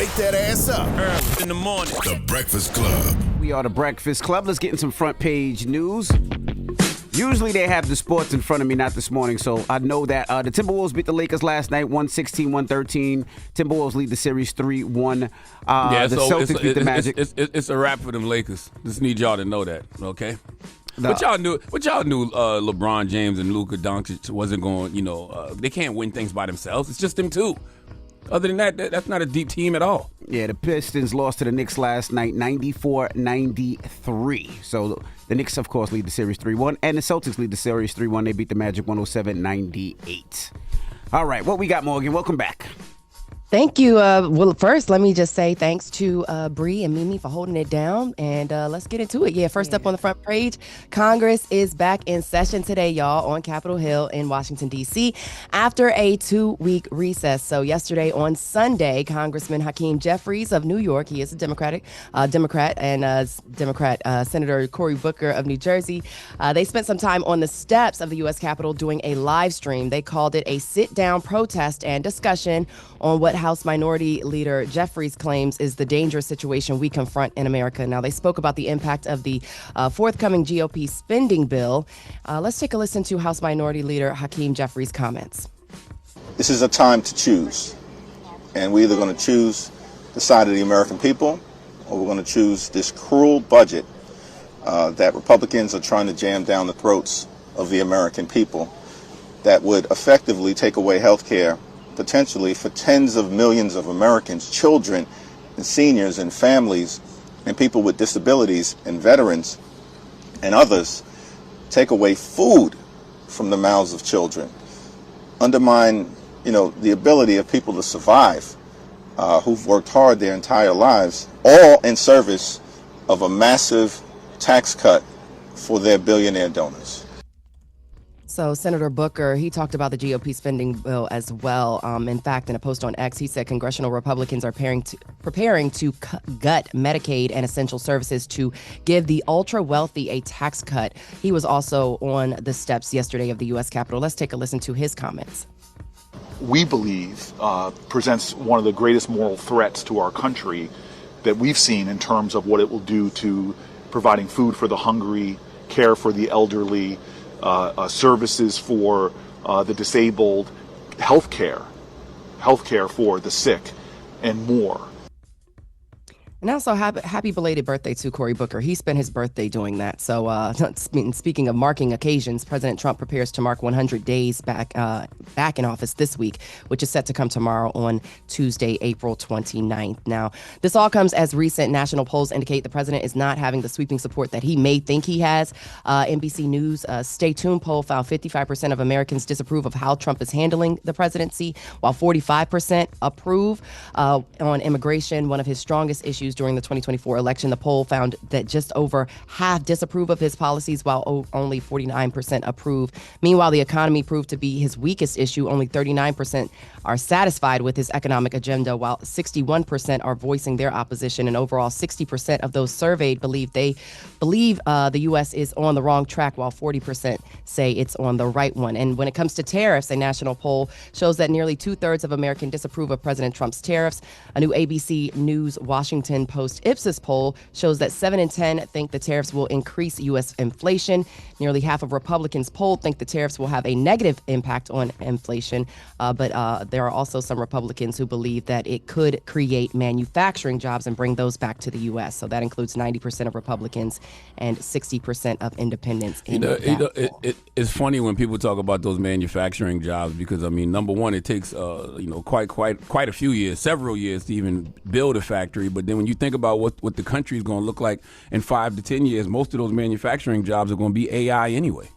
wake that ass up. Early in the morning. The Breakfast Club. We are the Breakfast Club. Let's get in some front page news. Usually they have the sports in front of me, not this morning, so I know that the Timberwolves beat the Lakers last night, 116-113. Timberwolves lead the series 3-1. The Celtics beat the Magic. It's a wrap for them Lakers. Just need y'all to know that, okay? What y'all knew LeBron James and Luka Doncic wasn't going, they can't win things by themselves. It's just them two. Other than that, that's not a deep team at all. Yeah, the Pistons lost to the Knicks last night, 94-93. So the Knicks, of course, lead the series 3-1, and the Celtics lead the series 3-1. They beat the Magic 107-98. All right, what we got, Morgan? Welcome back. Thank you. Well, first, let me just say thanks to Bree and Mimi for holding it down, and let's get into it. First up on the front page, Congress is back in session today, y'all, on Capitol Hill in Washington, D.C., after a 2-week recess. So yesterday on Sunday, Congressman Hakeem Jeffries of New York, he is a Democrat, and Senator Cory Booker of New Jersey, they spent some time on the steps of the U.S. Capitol doing a live stream. They called it a sit-down protest and discussion on what House Minority Leader Jeffries claims is the dangerous situation we confront in America. Now, they spoke about the impact of the forthcoming GOP spending bill. Let's take a listen to House Minority Leader Hakeem Jeffries' comments. This is a time to choose, and we're either going to choose the side of the American people, or we're going to choose this cruel budget that Republicans are trying to jam down the throats of the American people that would effectively take away health care potentially for tens of millions of Americans, children and seniors and families and people with disabilities and veterans and others, take away food from the mouths of children, undermine, the ability of people to survive who've worked hard their entire lives, all in service of a massive tax cut for their billionaire donors. So Senator Booker, he talked about the GOP spending bill as well. In fact, in a post on X, he said congressional Republicans are preparing to gut Medicaid and essential services to give the ultra wealthy a tax cut. He was also on the steps yesterday of the U.S. Capitol. Let's take a listen to his comments. We believe presents one of the greatest moral threats to our country that we've seen in terms of what it will do to providing food for the hungry, care for the elderly, services for the disabled, health care for the sick, and more. And also, happy belated birthday to Cory Booker. He spent his birthday doing that. So speaking of marking occasions, President Trump prepares to mark 100 days back in office this week, which is set to come tomorrow on Tuesday, April 29th. Now, this all comes as recent national polls indicate the president is not having the sweeping support that he may think he has. NBC News Stay Tuned poll found 55% of Americans disapprove of how Trump is handling the presidency, while 45% approve on immigration, one of his strongest issues during the 2024 election. The poll found that just over half disapprove of his policies, while only 49% approve. Meanwhile, the economy proved to be his weakest issue. Only 39% are satisfied with his economic agenda, while 61% are voicing their opposition. And overall, 60% of those surveyed believe the U.S. is on the wrong track, while 40% say it's on the right one. And when it comes to tariffs, a national poll shows that nearly 2/3 of Americans disapprove of President Trump's tariffs. A new ABC News Washington Post Ipsos poll shows that 7 in 10 think the tariffs will increase U.S. inflation. Nearly half of Republicans polled think the tariffs will have a negative impact on inflation. But there are also some Republicans who believe that it could create manufacturing jobs and bring those back to the U.S. So that includes 90% of Republicans and 60% of independents. It's funny when people talk about those manufacturing jobs because, number one, it takes quite a few years, several years to even build a factory. But then when you think about what the country is going to look like in 5 to 10 years, most of those manufacturing jobs are going to be AI anyway.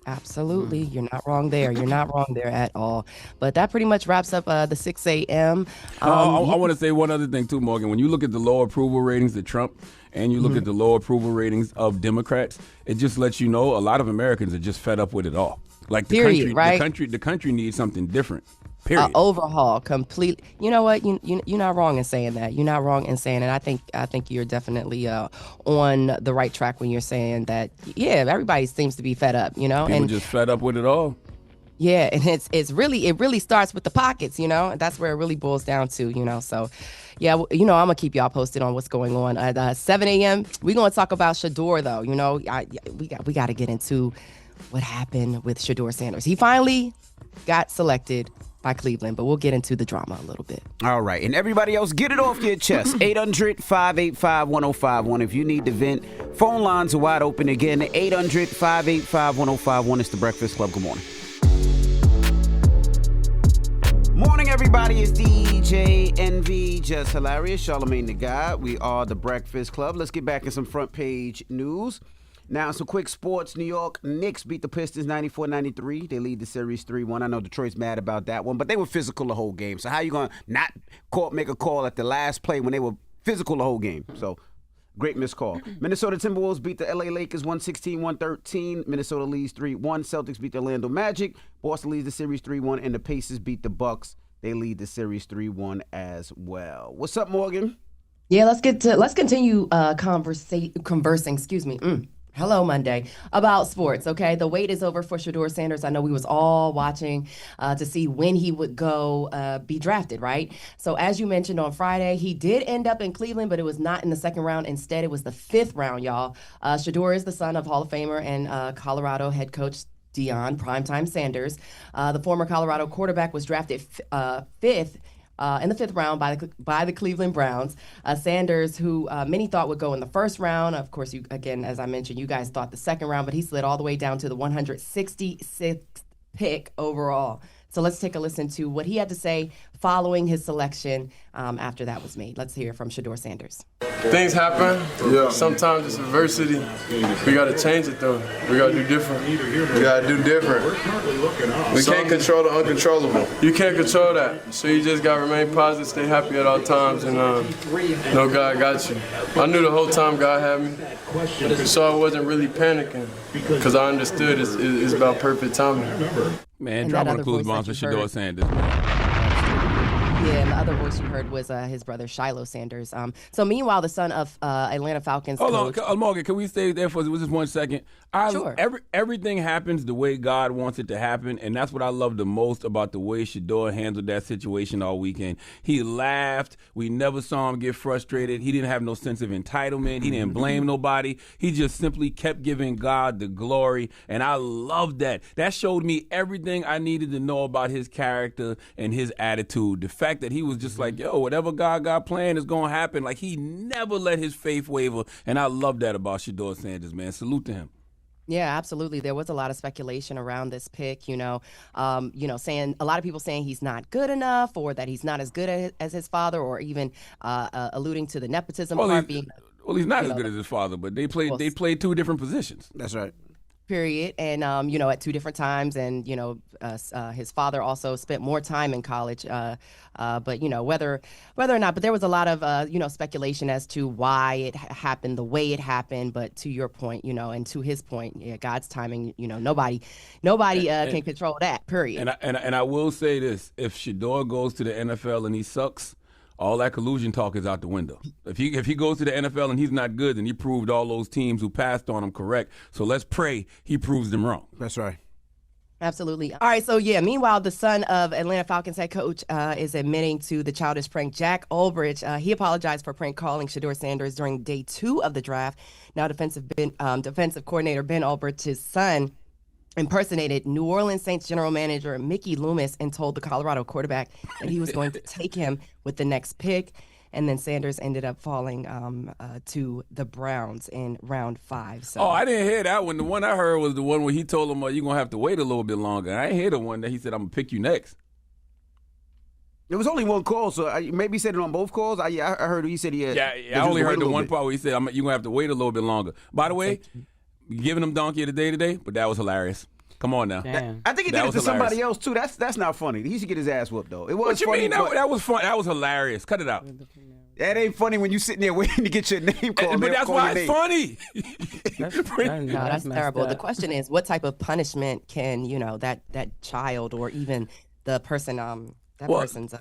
Absolutely. You're not wrong there. You're not wrong there at all. But that pretty much wraps up the 6 a.m. I want to say one other thing, too, Morgan. When you look at the low approval ratings of Trump and you look at the low approval ratings of Democrats, it just lets you know a lot of Americans are just fed up with it all. Like the country needs something different. Period. Overhaul, complete. You know what? You're not wrong in saying that. You're not wrong in saying it. I think you're definitely on the right track when you're saying that. Yeah, everybody seems to be fed up. People just fed up with it all. Yeah, and it really starts with the pockets, and that's where it really boils down to, So, yeah, I'm gonna keep y'all posted on what's going on at 7 a.m. We're gonna talk about Shedeur though. We got to get into what happened with Shedeur Sanders. He finally got selected by Cleveland, but we'll get into the drama a little bit. All right, and everybody else, get it off your chest. 800-585-1051. If you need to vent, phone lines are wide open again. 800-585-1051. It's The Breakfast Club. Good morning. Morning, everybody. It's DJ NV, Jess Hilarious, Charlamagne the Guy. We are The Breakfast Club. Let's get back in some front page news. Now, some quick sports. New York Knicks beat the Pistons 94-93. They lead the series 3-1. I know Detroit's mad about that one, but they were physical the whole game. So how you going to not make a call at the last play when they were physical the whole game? So great missed call. Minnesota Timberwolves beat the LA Lakers 116-113. Minnesota leads 3-1. Celtics beat the Orlando Magic. Boston leads the series 3-1. And the Pacers beat the Bucks. They lead the series 3-1 as well. What's up, Morgan? Yeah, let's continue conversing. Hello, Monday, about sports, okay? The wait is over for Shedeur Sanders. I know we was all watching to see when he would go be drafted, right? So as you mentioned on Friday, he did end up in Cleveland, but it was not in the second round. Instead, it was the 5th round, y'all. Shedeur is the son of Hall of Famer and Colorado head coach Deion Primetime Sanders. The former Colorado quarterback was drafted 5th in the 5th round by the Cleveland Browns. Sanders, who many thought would go in the 1st round. Of course, as I mentioned, you guys thought the 2nd round, but he slid all the way down to the 166th pick overall. So let's take a listen to what he had to say following his selection after that was made. Let's hear from Shedeur Sanders. Things happen. Yeah. Sometimes it's adversity. We got to change it, though. We got to do different. We got to do different. We can't control the uncontrollable. You can't control that. So you just got to remain positive, stay happy at all times, and know God got you. I knew the whole time God had me. So I wasn't really panicking because I understood it's about perfect timing. Man, drop on the clues bombs for Shedeur Sanders. Yeah, and the other voice you heard was his brother Shiloh Sanders. So meanwhile, the son of Atlanta Falcons Hold on, Morgan, can we stay there for just 1 second? Sure. Everything happens the way God wants it to happen, and that's what I love the most about the way Shedeur handled that situation all weekend. He laughed. We never saw him get frustrated. He didn't have no sense of entitlement. He didn't blame nobody. He just simply kept giving God the glory, and I loved that. That showed me everything I needed to know about his character and his attitude. The fact that he was just like, yo, whatever God got planned is going to happen. Like, he never let his faith waver, and I love that about Shedeur Sanders, man. Salute to him. Yeah, absolutely. There was a lot of speculation around this pick, saying a lot of people saying he's not good enough or that he's not as good as his father, or even alluding to the nepism part being. Well, he's not as good as his father, but they played 2 different positions. That's right. Period. And, at 2 different times. And, his father also spent more time in college. But, whether or not, but there was a lot of, speculation as to why it happened the way it happened. But to your point, and to his point, yeah, God's timing, nobody can control that, period. And I will say this, if Shedeur goes to the NFL and he sucks, all that collusion talk is out the window. If he goes to the NFL and he's not good, then he proved all those teams who passed on him correct. So let's pray he proves them wrong. That's right. Absolutely. All right. So, yeah, meanwhile, the son of Atlanta Falcons head coach is admitting to the childish prank. Jack Ulbrich, he apologized for prank calling Shedeur Sanders during day 2 of the draft. Now, defensive coordinator Ben Ulbrich's son impersonated New Orleans Saints general manager Mickey Loomis and told the Colorado quarterback that he was going to take him with the next pick. And then Sanders ended up falling to the Browns in round 5. So. Oh, I didn't hear that one. The one I heard was the one where he told him, you're going to have to wait a little bit longer. I didn't hear the one that he said, I'm going to pick you next. There was only one call, so maybe he said it on both calls. I heard he said he had. Yeah, I only heard the one part where he said, you're going to have to wait a little bit longer. By the way, giving him donkey of the day today, but that was hilarious. Come on now. I think he did it to somebody else too. That's not funny. He should get his ass whooped though. It was what you funny. Mean? That was fun. That was hilarious. Cut it out. That ain't funny when you sitting there waiting to get your name called. But that's why it's funny. That's terrible. The question is, what type of punishment can that child or even the person person's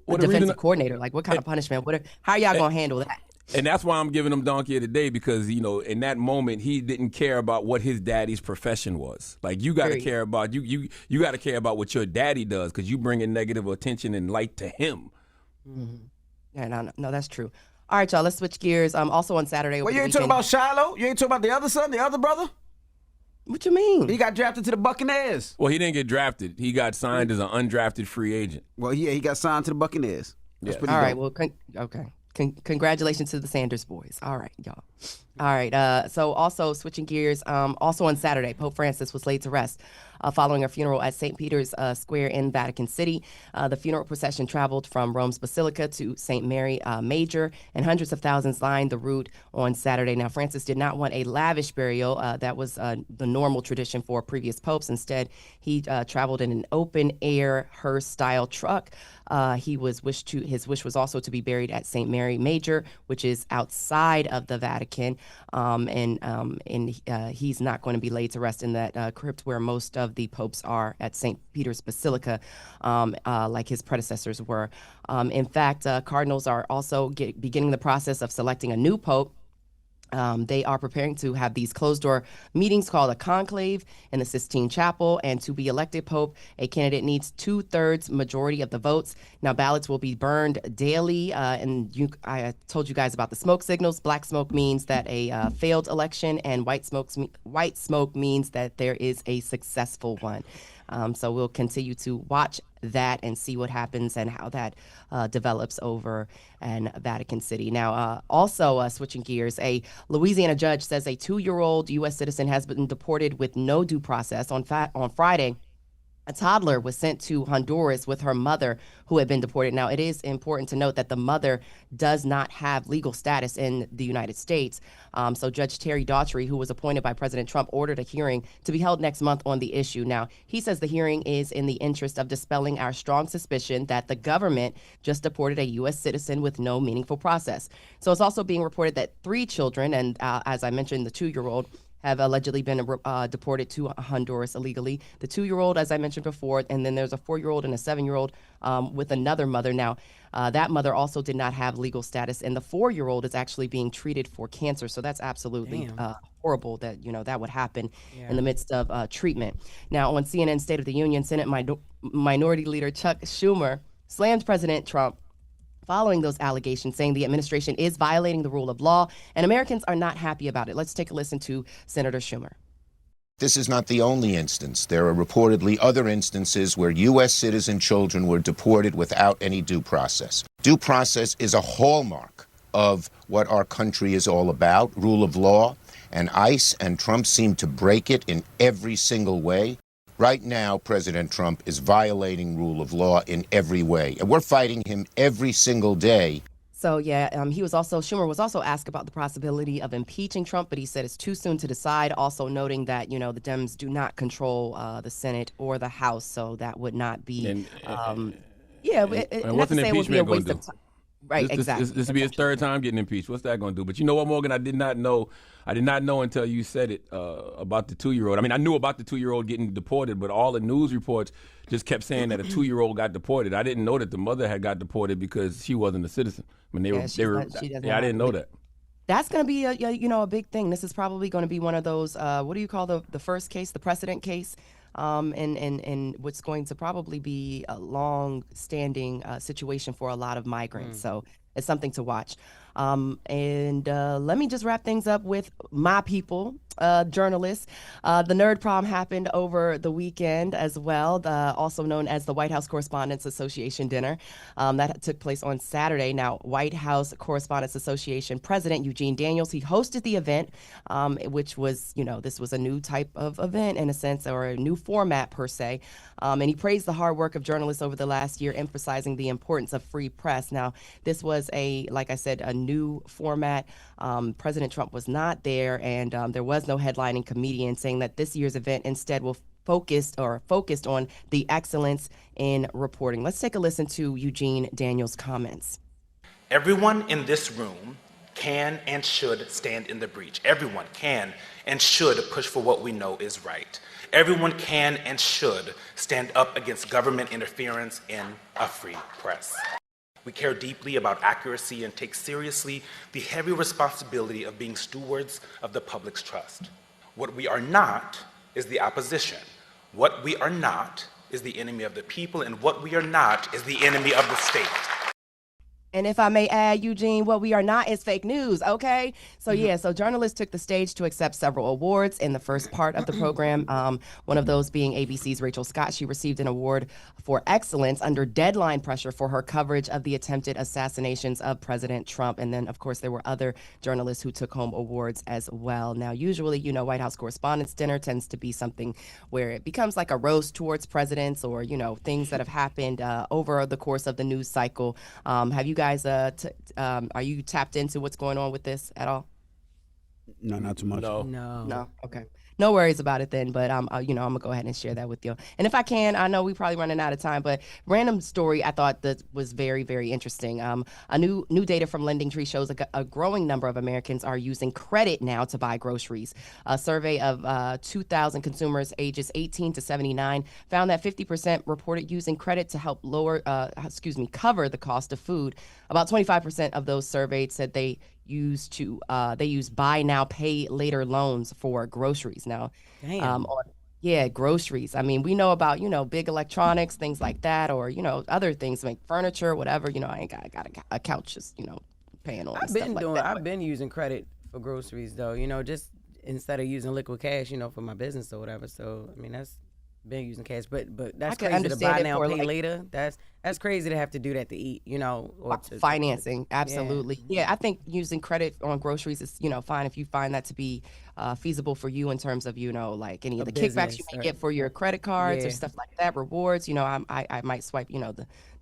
defensive coordinator, like what kind of punishment? How are y'all gonna handle that? And that's why I'm giving him Donkey of the Day, because, you know, in that moment, he didn't care about what his daddy's profession was. Like, you got to care about, you got to care about what your daddy does, because you bring in negative attention and light to him. Mm-hmm. Yeah, no, that's true. All right, y'all, let's switch gears. Also on Saturday. Well, you ain't talking about Shiloh? You ain't talking about the other son, the other brother? What you mean? He got drafted to the Buccaneers. Well, he didn't get drafted. He got signed as an undrafted free agent. Well, yeah, he got signed to the Buccaneers. That's pretty dope. Right, well, okay. Congratulations to the Sanders boys. All right, y'all. All right. So also switching gears, also on Saturday, Pope Francis was laid to rest following a funeral at St. Peter's Square in Vatican City. The funeral procession traveled from Rome's Basilica to St. Mary Major, and hundreds of thousands lined the route on Saturday. Now, Francis did not want a lavish burial. That was the normal tradition for previous popes. Instead, he traveled in an open-air hearse-style truck. His wish was also to be buried at St. Mary Major, which is outside of the Vatican, and he's not going to be laid to rest in that crypt where most of the popes are at St. Peter's Basilica, like his predecessors were. In fact, cardinals are also beginning the process of selecting a new pope. They are preparing to have these closed-door meetings called a conclave in the Sistine Chapel, and to be elected pope, a candidate needs 2/3 majority of the votes. Now, ballots will be burned daily, and I told you guys about the smoke signals. Black smoke means that a failed election, and white smoke means that there is a successful one. So we'll continue to watch that and see what happens and how that develops over in Vatican City. Now, also switching gears, a Louisiana judge says a 2-year-old U.S. citizen has been deported with no due process. On Friday, a toddler was sent to Honduras with her mother, who had been deported. Now, it is important to note that the mother does not have legal status in the United States. So Judge Terry Daughtry, who was appointed by President Trump, ordered a hearing to be held next month on the issue. Now, he says the hearing is in the interest of dispelling our strong suspicion that the government just deported a U.S. citizen with no meaningful process. So it's also being reported that 3 children, and as I mentioned, the 2-year-old, have allegedly been deported to Honduras illegally. The 2-year-old, as I mentioned before, and then there's a 4-year-old and a 7-year-old with another mother. Now, that mother also did not have legal status, and the 4-year-old is actually being treated for cancer. So that's absolutely horrible that, that would happen in the midst of treatment. Now, on CNN State of the Union, Senate Minority Leader Chuck Schumer slammed President Trump following those allegations, saying the administration is violating the rule of law, and Americans are not happy about it. Let's take a listen to Senator Schumer. This is not the only instance. There are reportedly other instances where U.S. citizen children were deported without any due process. Due process is a hallmark of what our country is all about, rule of law, and ICE and Trump seem to break it in every single way. Right now, President Trump is violating rule of law in every way, and we're fighting him every single day. So, Schumer was also asked about the possibility of impeaching Trump, but he said it's too soon to decide, also noting that, the Dems do not control the Senate or the House, so that would not be, and what's an impeachment going to do? Right, exactly. This will be his 3rd time getting impeached. What's that going to do? But you know what, Morgan? I did not know until you said it about the 2-year-old. I mean, I knew about the 2-year-old getting deported, but all the news reports just kept saying that a 2-year-old got deported. I didn't know that the mother had got deported because she wasn't a citizen. I mean, I didn't know that. That's going to be a big thing. This is probably going to be one of those. What do you call the first case, the precedent case? And what's going to probably be a long-standing situation for a lot of migrants. So it's something to watch. And let me just wrap things up with my people, journalists. The Nerd Prom happened over the weekend as well, also known as the White House Correspondents Association dinner. That took place on Saturday. Now, White House Correspondents Association President Eugene Daniels, he hosted the event, which was, this was a new type of event in a sense, or a new format per se. And he praised the hard work of journalists over the last year, emphasizing the importance of free press. Now, this was like I said, a new format. President Trump was not there, and there was no headlining comedian, saying that this year's event instead will focused on the excellence in reporting. Let's take a listen to Eugene Daniels' comments. Everyone in this room can and should stand in the breach. Everyone can and should push for what we know is right. Everyone can and should stand up against government interference in a free press. We care deeply about accuracy and take seriously the heavy responsibility of being stewards of the public's trust. What we are not is the opposition. What we are not is the enemy of the people, and what we are not is the enemy of the state. And if I may add, Eugene, what we are not is fake news, okay? So so journalists took the stage to accept several awards in the first part of the program, one of those being ABC's Rachel Scott. She received an award for excellence under deadline pressure for her coverage of the attempted assassinations of President Trump. And then, of course, there were other journalists who took home awards as well. Now, usually, White House Correspondents' Dinner tends to be something where it becomes like a roast towards presidents or, things that have happened over the course of the news cycle. Have you guys, are you tapped into what's going on with this at all? No, not too much. No. Okay. No worries about it then, but I'm gonna go ahead and share that with you. And if I can, I know we're probably running out of time, but random story I thought that was very, very interesting. A new data from LendingTree shows a growing number of Americans are using credit now to buy groceries. A survey of 2,000 consumers ages 18 to 79 found that 50% reported using credit to help cover the cost of food. About 25% of those surveyed said they use buy now, pay later loans for groceries. Now, groceries. I mean, we know about, big electronics, things like that, or, other things like furniture, whatever. I ain't got a couch just, paying on stuff like that. I've been using credit for groceries though, just instead of using liquid cash, for my business or whatever. So, I mean, that's been using cash, but that's crazy to buy now, pay later. That's crazy to have to do that to eat, or to financing. Absolutely. Yeah, I think using credit on groceries is, fine if you find that to be feasible for you in terms of, like any of the kickbacks you may get for your credit cards or stuff like that, rewards. I might swipe,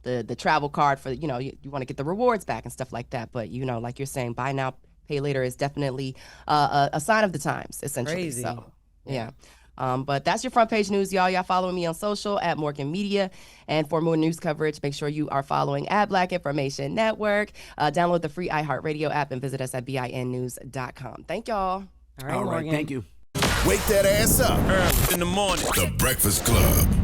the travel card for, you want to get the rewards back and stuff like that. But, like you're saying, buy now, pay later is definitely a sign of the times, essentially. Crazy. So, yeah. But that's your front page news, y'all. Y'all follow me on social at Morgan Media. And for more news coverage, make sure you are following at Black Information Network. Download the free iHeartRadio app and visit us at BINnews.com. Thank y'all. All right, thank you. Wake that ass up. Early in the morning. The Breakfast Club.